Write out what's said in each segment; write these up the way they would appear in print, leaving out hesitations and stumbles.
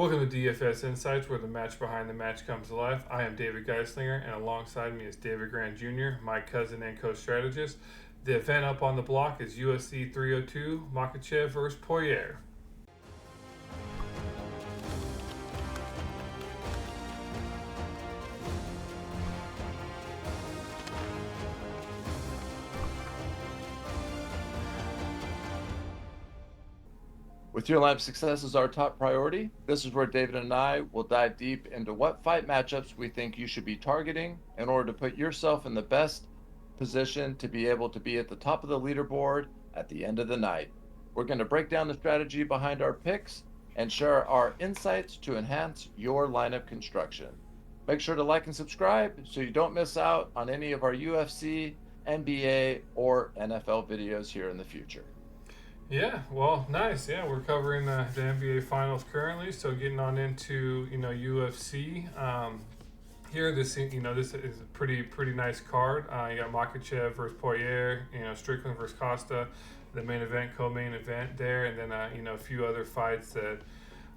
Welcome to DFS Insights, where the match behind the match comes to life. I am David Geislinger, and alongside me is David Grant Jr., my cousin and co-strategist. The event up on the block is UFC 302, Makhachev versus Poirier. With your life success as our top priority, this is where David and I will dive deep into what fight matchups we think you should be targeting in order to put yourself in the best position to be able to be at the top of the leaderboard at the end of the night. We're going to break down the strategy behind our picks and share our insights to enhance your lineup construction. Make sure to like and subscribe so you don't miss out on any of our UFC, NBA, or NFL videos here in the future. Yeah, well, nice. Yeah, we're covering the NBA Finals currently, so getting on into UFC. Here, this is a pretty nice card. You got Makhachev versus Poirier, Strickland versus Costa, the main event, co-main event there, and then a few other fights that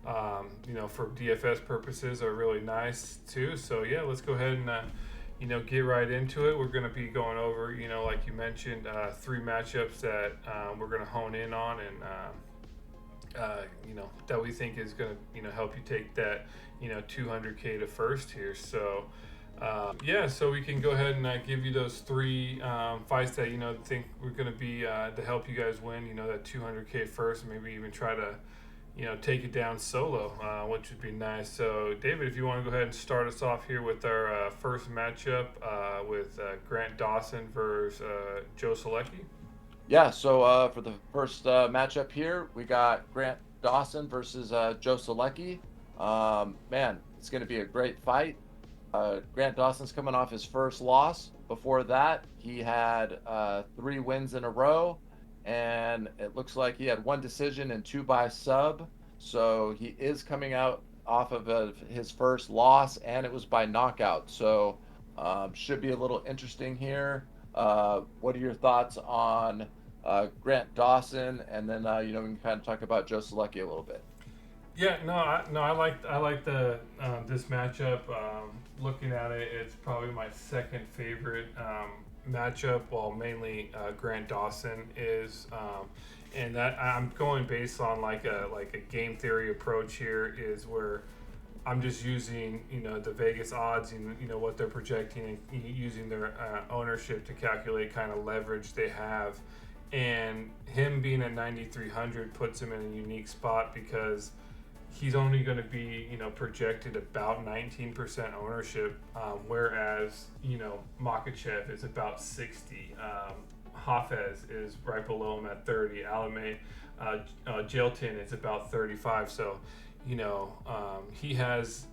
for DFS purposes are really nice too. So yeah, let's go ahead and get right into it. We're going to be going over, like you mentioned, three matchups that we're going to hone in on and, that we think is going to, help you take that, 200K to first here. So, so we can go ahead and give you those three fights that, think we're going to be to help you guys win, that 200K first, and maybe even try to, take it down solo, which would be nice. So, David, if you want to go ahead and start us off here with our first matchup with Grant Dawson versus Joe Solecki. Yeah, so for the first matchup here, we got Grant Dawson versus Joe Solecki. Man, it's going to be a great fight. Grant Dawson's coming off his first loss. Before that, he had 3 wins in a row. And it looks like he had 1 decision and 2 by sub. So he is coming out off of his first loss, and it was by knockout. So should be a little interesting here. What are your thoughts on Grant Dawson? And then we can kind of talk about Joe Solecki a little bit. Yeah, I like the this matchup. Looking at it, it's probably my second favorite matchup. Well, mainly Grant Dawson is, and that I'm going based on like a game theory approach here, is where I'm just using the Vegas odds and what they're projecting and using their ownership to calculate kind of leverage they have, and him being at 9,300 puts him in a unique spot because he's only going to be, projected about 19% ownership, whereas, Makhachev is about 60. Hafez is right below him at 30. Almeida, Jailton is about 35. So, he has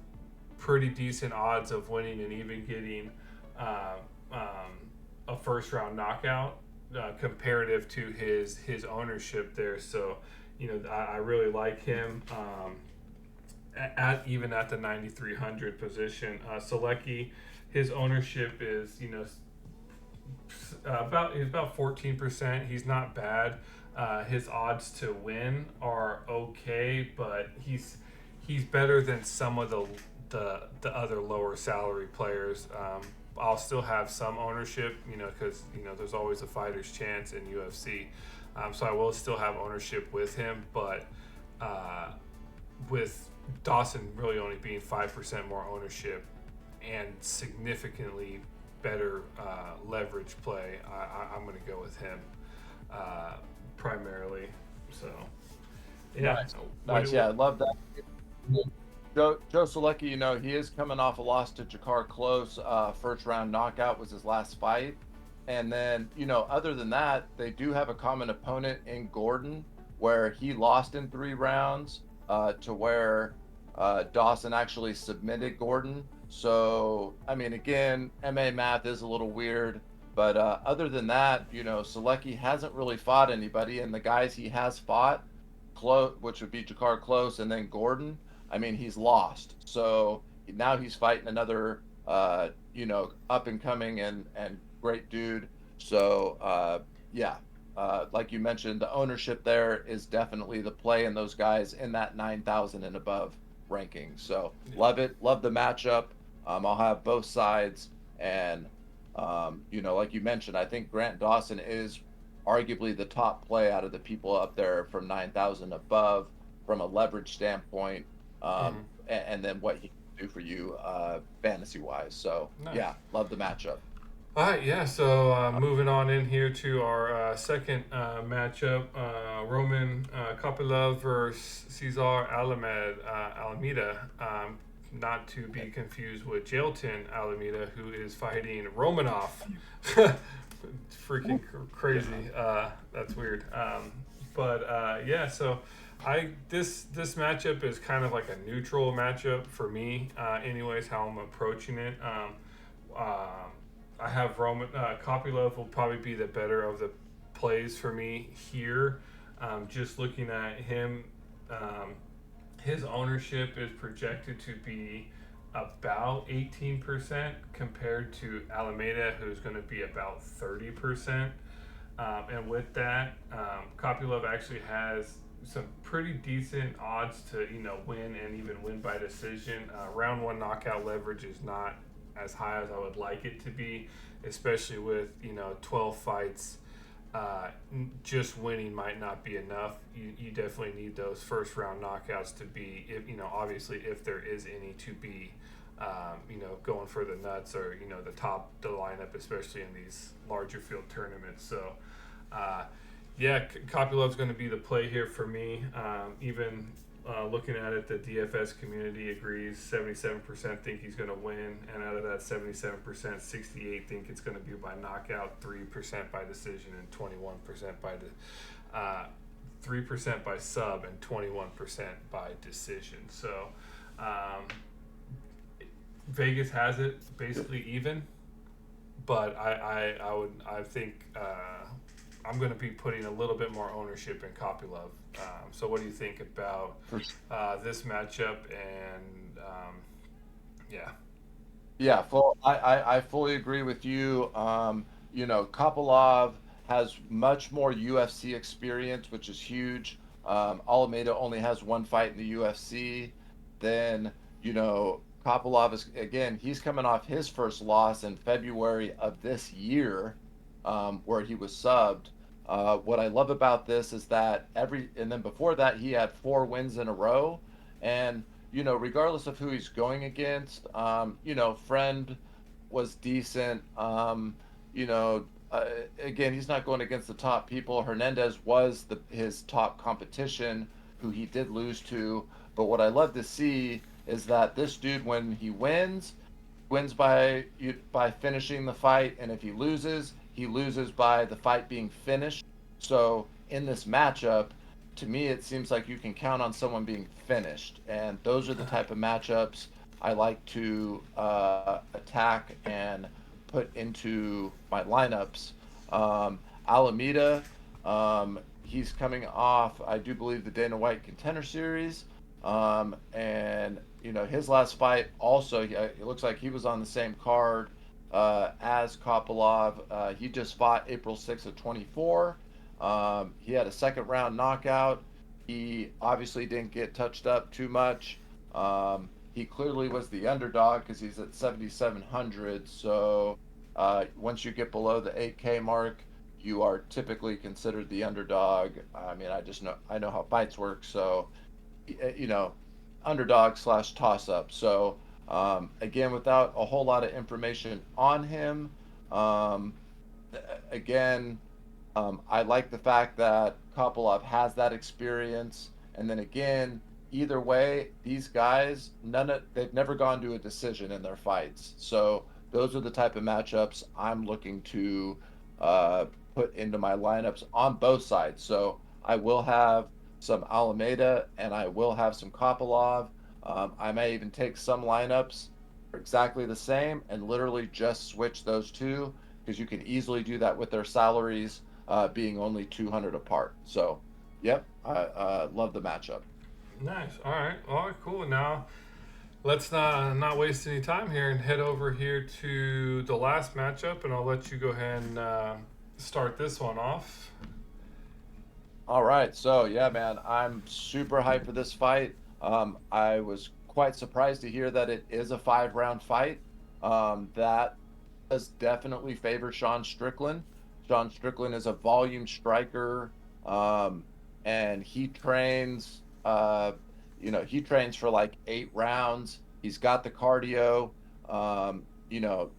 pretty decent odds of winning and even getting a first round knockout comparative to his ownership there. So, I really like him. Even at the 9,300 position, Solecki, his ownership is about 14%. He's not bad. His odds to win are okay, but he's better than some of the other lower salary players. I'll still have some ownership, because there's always a fighter's chance in UFC. So I will still have ownership with him, but with Dawson really only being 5% more ownership and significantly better leverage play, I'm going to go with him primarily. So, yeah. Nice. Yeah, I love that. Joe Solecki, he is coming off a loss to Jakar Close. First round knockout was his last fight. And then, other than that, they do have a common opponent in Gordon, where he lost in 3 rounds to where Dawson actually submitted Gordon. So, I mean, again, MA math is a little weird. But other than that, Solecki hasn't really fought anybody. And the guys he has fought, which would be Jakar Close and then Gordon, I mean, he's lost. So now he's fighting another, up and coming and great dude. So, like you mentioned, the ownership there is definitely the play in those guys in that 9,000 and above rankings. So love it, love the matchup. I'll have both sides, and like you mentioned, I think Grant Dawson is arguably the top play out of the people up there from 9,000 above from a leverage standpoint, Mhm. and then what he can do for you fantasy wise. So Nice. yeah, love the matchup. All right, yeah. So moving on in here to our second matchup, Roman Kopylov versus Cesar Alameda. Not to be confused with Jailton Alameda, who is fighting Romanov. Freaking crazy. That's weird. But yeah, so this matchup is kind of like a neutral matchup for me. Anyways, how I'm approaching it. I have Roman Kopylov will probably be the better of the plays for me here. Just looking at him, um, his ownership is projected to be about 18% compared to Alameda, who's going to be about 30%. And with that, Kopylov actually has some pretty decent odds to win and even win by decision. Round one knockout leverage is not as high as I would like it to be, especially with 12 fights. Just winning might not be enough. You definitely need those first round knockouts to be, if, obviously if there is any to be, going for the nuts or the top the lineup, especially in these larger field tournaments. So, yeah, Kopylov's going to be the play here for me. Even looking at it, the DFS community agrees. 77% think he's going to win, and out of that 77%, 68 think it's going to be by knockout, 3% by decision, and 21% by 3% by sub, and 21% by decision. So Vegas has it basically even, but I think I'm going to be putting a little bit more ownership in Kopylov. So what do you think about this matchup? And yeah. Yeah, I fully agree with you. Kopylov has much more UFC experience, which is huge. Alameda only has one fight in the UFC. Then, Kopylov is, again, he's coming off his first loss in February of this year, where he was subbed. What I love about this is that and then before that, he had 4 wins in a row. And regardless of who he's going against, Friend was decent. You know, again, he's not going against the top people. Hernandez was his top competition, who he did lose to. But what I love to see is that this dude, when he wins by finishing the fight, and if he loses by the fight being finished. So in this matchup, to me, it seems like you can count on someone being finished, and those are the type of matchups I like to attack and put into my lineups. Alameda, he's coming off, I do believe, the Dana White Contender Series, and his last fight also, it looks like he was on the same card as Kopylov. He just fought April 6th of 24. He had a second round knockout. He obviously didn't get touched up too much. He clearly was the underdog because he's at 7,700. So once you get below the 8K mark, you are typically considered the underdog. I mean, I know how fights work. So, underdog / toss up. So again, without a whole lot of information on him, again, I like the fact that Kopylov has that experience. And then again, either way, these guys, they've never gone to a decision in their fights. So those are the type of matchups I'm looking to put into my lineups on both sides. So I will have some Alameda and I will have some Kopylov. I may even take some lineups exactly the same and literally just switch those two, because you can easily do that with their salaries being only 200 apart. So, yep, I love the matchup. Nice. All right, cool. Now let's not waste any time here and head over here to the last matchup, and I'll let you go ahead and start this one off. All right, so yeah, man, I'm super hyped for this fight. I was quite surprised to hear that it is a 5-round fight. That does definitely favor Sean Strickland. Sean Strickland is a volume striker, and he trains. He trains for like 8 rounds. He's got the cardio.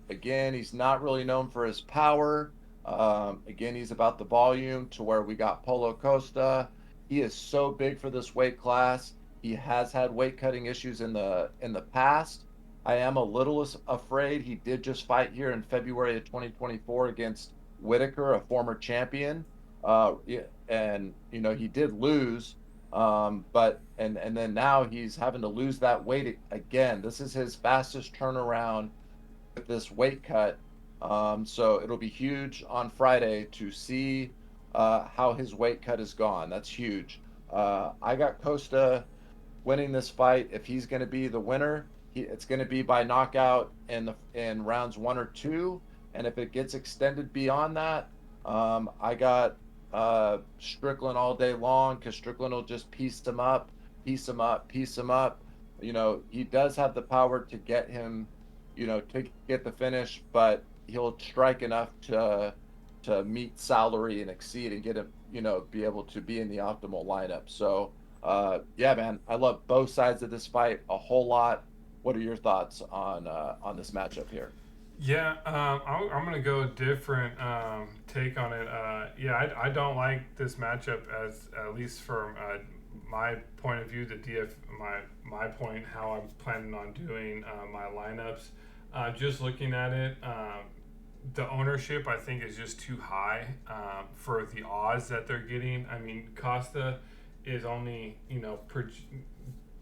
Again, he's not really known for his power. Again, he's about the volume to where we got Polo Costa. He is so big for this weight class. He has had weight cutting issues in the past. I am a little afraid. He did just fight here in February of 2024 against Whitaker, a former champion. And he did lose. But and then now he's having to lose that weight again. This is his fastest turnaround with this weight cut. So it'll be huge on Friday to see how his weight cut has gone. That's huge. I got Costa winning this fight. If he's going to be the winner, it's going to be by knockout in rounds 1 or 2. And if it gets extended beyond that, I got Strickland all day long, because Strickland will just piece him up, piece him up, piece him up. He does have the power to get him, to get the finish, but he'll strike enough to meet salary and exceed and get him, be able to be in the optimal lineup. So, yeah, man, I love both sides of this fight a whole lot. What are your thoughts on this matchup here? Yeah, I'm gonna go a different take on it. Yeah, I don't like this matchup, as at least from my point of view. The my point, how I'm planning on doing my lineups. Just looking at it, the ownership I think is just too high for the odds that they're getting. I mean, Costa is only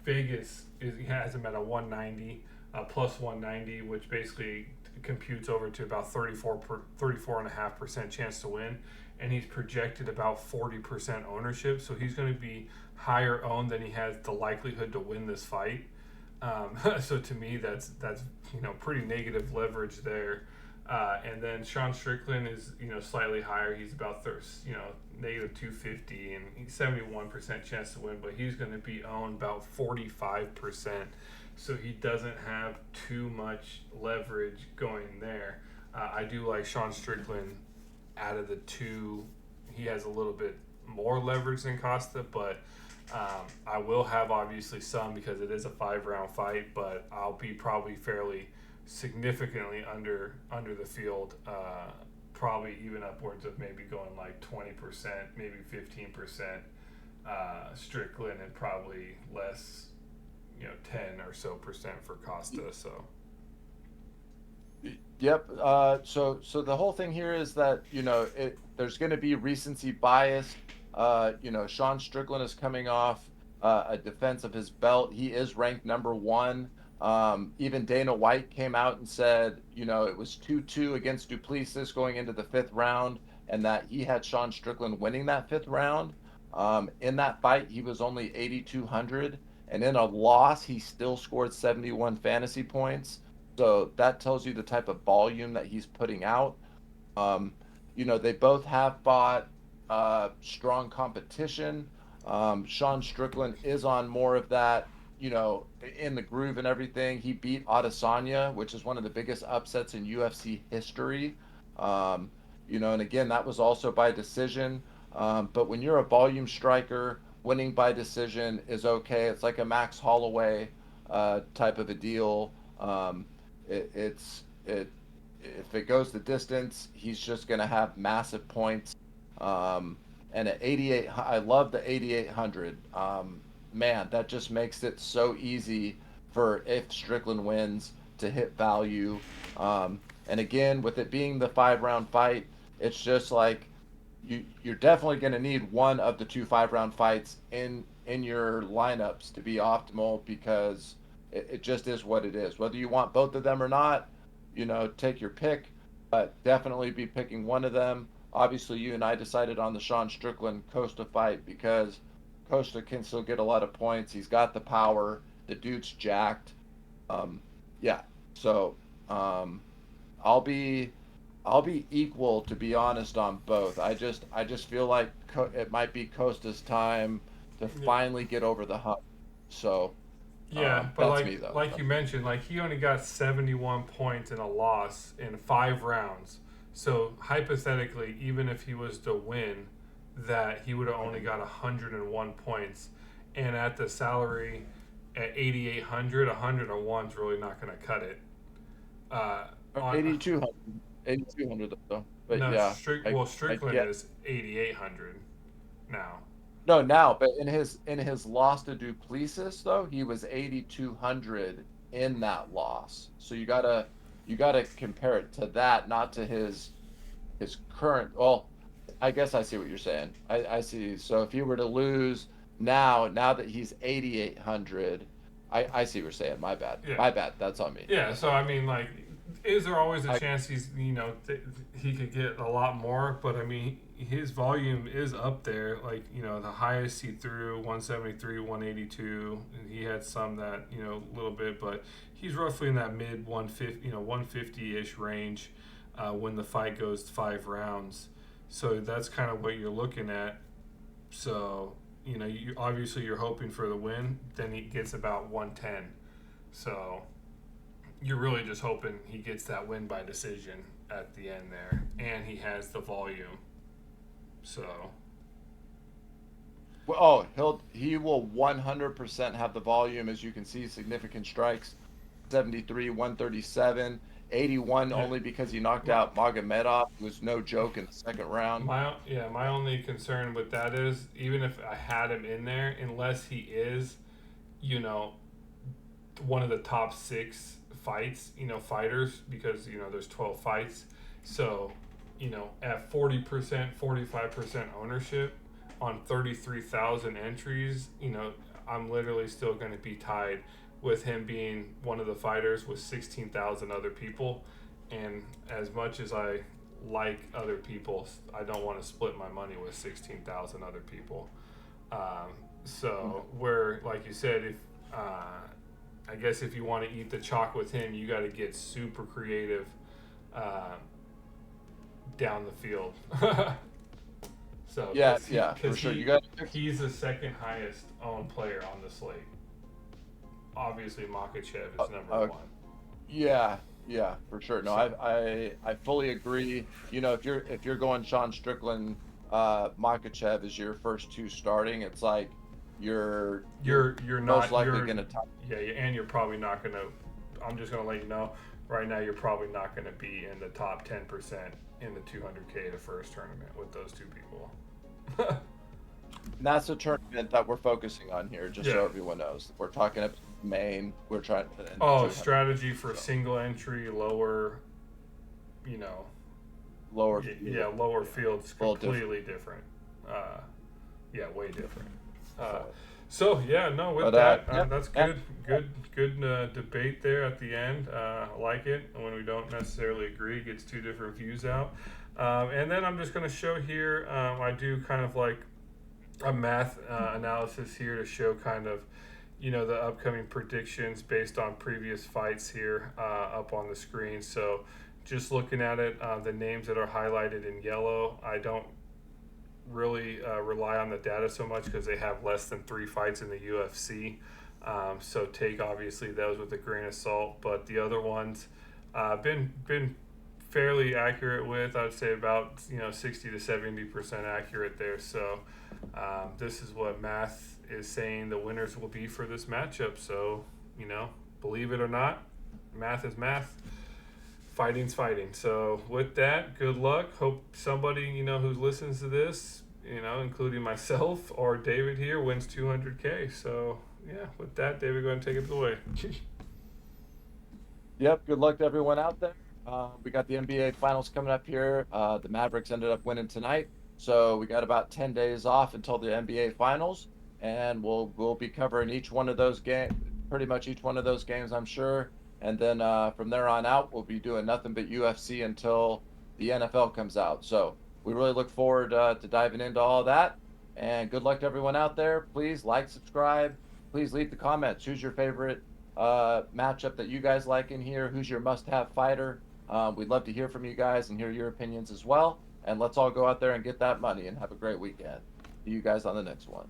Vegas has him at a 190 plus 190, which basically computes over to about 34.5% chance to win, and he's projected about 40% ownership, so he's going to be higher owned than he has the likelihood to win this fight. So to me, that's pretty negative leverage there. And then Sean Strickland is slightly higher. He's about negative 250, and he's 71% chance to win, but he's going to be owned about 45%. So he doesn't have too much leverage going there. I do like Sean Strickland out of the two. He has a little bit more leverage than Costa, but I will have obviously some, because it is a 5-round fight, but I'll be probably fairly significantly under the field, probably even upwards of maybe going like 20%, maybe 15% Strickland, and probably less, 10 or so percent for Costa. So Yep. So the whole thing here is that there's going to be recency bias. Sean Strickland is coming off a defense of his belt. He is ranked number 1. Even Dana White came out and said, it was 2-2 against Duplessis going into the 5th round, and that he had Sean Strickland winning that 5th round. In that fight, he was only 8,200, and in a loss, he still scored 71 fantasy points. So that tells you the type of volume that he's putting out. They both have fought strong competition. Sean Strickland is on more of that, in the groove and everything. He beat Adesanya, which is one of the biggest upsets in UFC history. And again, that was also by decision. But when you're a volume striker, winning by decision is okay. It's like a Max Holloway type of a deal. If it goes the distance, he's just going to have massive points. And at 88, I love the 8,800. Man, that just makes it so easy for, if Strickland wins, to hit value. And again, with it being the 5-round fight, it's just like you're definitely going to need one of the 2 5-round fights in your lineups to be optimal, because it just is what it is. Whether you want both of them or not, take your pick, but definitely be picking one of them. Obviously, you and I decided on the Sean Strickland Costa fight because Costa can still get a lot of points. He's got the power. The dude's jacked. Yeah. So I'll be equal, to be honest, on both. I just feel like it might be Costa's time to finally get over the hump. So Yeah, but That's me though. like you mentioned, like he only got 71 points in a loss in 5 rounds. So hypothetically, even if he was to win, that he would have only got 101 points, and at the salary at 8,800, 101 is really not going to cut it. Uh, on 8,200, 8,200 though. But no, yeah, I Strickland get. is 8,800 now. No, now, but in his loss to Duplessis though, he was 8,200 in that loss. So you gotta compare it to that, not to his current. Well, I guess I see what you're saying. I see. So if he were to lose now that he's 8,800, I see what you're saying. My bad. Yeah. My bad. That's on me. Yeah, so I mean, like, is there always a I, chance he could get a lot more? But I mean, his volume is up there. Like, the highest he threw 173, 182. And he had some that a little bit, but he's roughly in that mid 150, 150 ish range when the fight goes 5 rounds. So that's kind of what you're looking at. So you obviously you're hoping for the win. Then he gets about 110. So you're really just hoping he gets that win by decision at the end there, and he has the volume. So, well, he will 100% have the volume, as you can see, significant strikes, 73, 137, 81 yeah, only because he knocked out Magomedov, who was no joke in the second round. my only concern with that is even if I had him in there, unless he is, you know, one of the top 6 fighters, because there's 12 fights, so at 40%, 45% ownership on 33,000 entries, I'm literally still going to be tied with him being one of the fighters with 16,000 other people. And as much as I like other people, I don't want to split my money with 16,000 other people. So where, like you said, if I guess if you want to eat the chalk with him, you got to get super creative down the field. So Yeah, cause yeah, for sure. he's the second highest owned player on the slate. Obviously, Makhachev is number one. Yeah, yeah, for sure. No, So, I fully agree. If you're going Sean Strickland, Makhachev is your first two starting, it's like you're you're most not likely you're going to top. yeah, and you're probably not gonna. I'm just gonna let you know right now. You're probably not gonna be in the top 10% in the 200K the first tournament with those two people. And that's the tournament that we're focusing on here, just so Yeah. everyone knows. We're talking about Maine. We're trying to. Oh, strategy for single entry, lower, Lower. yeah, lower fields, Well, completely different. Yeah, way different. So, So yeah, no, with but that, yeah, that's yeah. good debate there at the end. I like it when we don't necessarily agree, it gets two different views out. And then I'm just going to show here. I do kind of like a math analysis here to show kind of the upcoming predictions based on previous fights here up on the screen. So just looking at it, the names that are highlighted in yellow, I don't really rely on the data so much because they have less than 3 fights in the UFC. So take obviously those with a grain of salt, but the other ones been fairly accurate with, I'd say about 60 to 70% accurate there. So this is what math is saying the winners will be for this matchup. So believe it or not, math is math. Fighting's fighting. So with that, good luck. Hope somebody who listens to this, including myself or David here, wins 200K. So yeah, with that, David, go ahead and take it away. Yep. Good luck to everyone out there. We got the NBA finals coming up here. The Mavericks ended up winning tonight, so we got about 10 days off until the NBA finals, and we'll be covering each one of those games, pretty much each one of those games, I'm sure. And then from there on out, we'll be doing nothing but UFC until the NFL comes out. So we really look forward to diving into all that. And good luck to everyone out there. Please like, subscribe. Please leave the comments. Who's your favorite matchup that you guys like in here? Who's your must-have fighter? We'd love to hear from you guys and hear your opinions as well. And let's all go out there and get that money and have a great weekend. See you guys on the next one.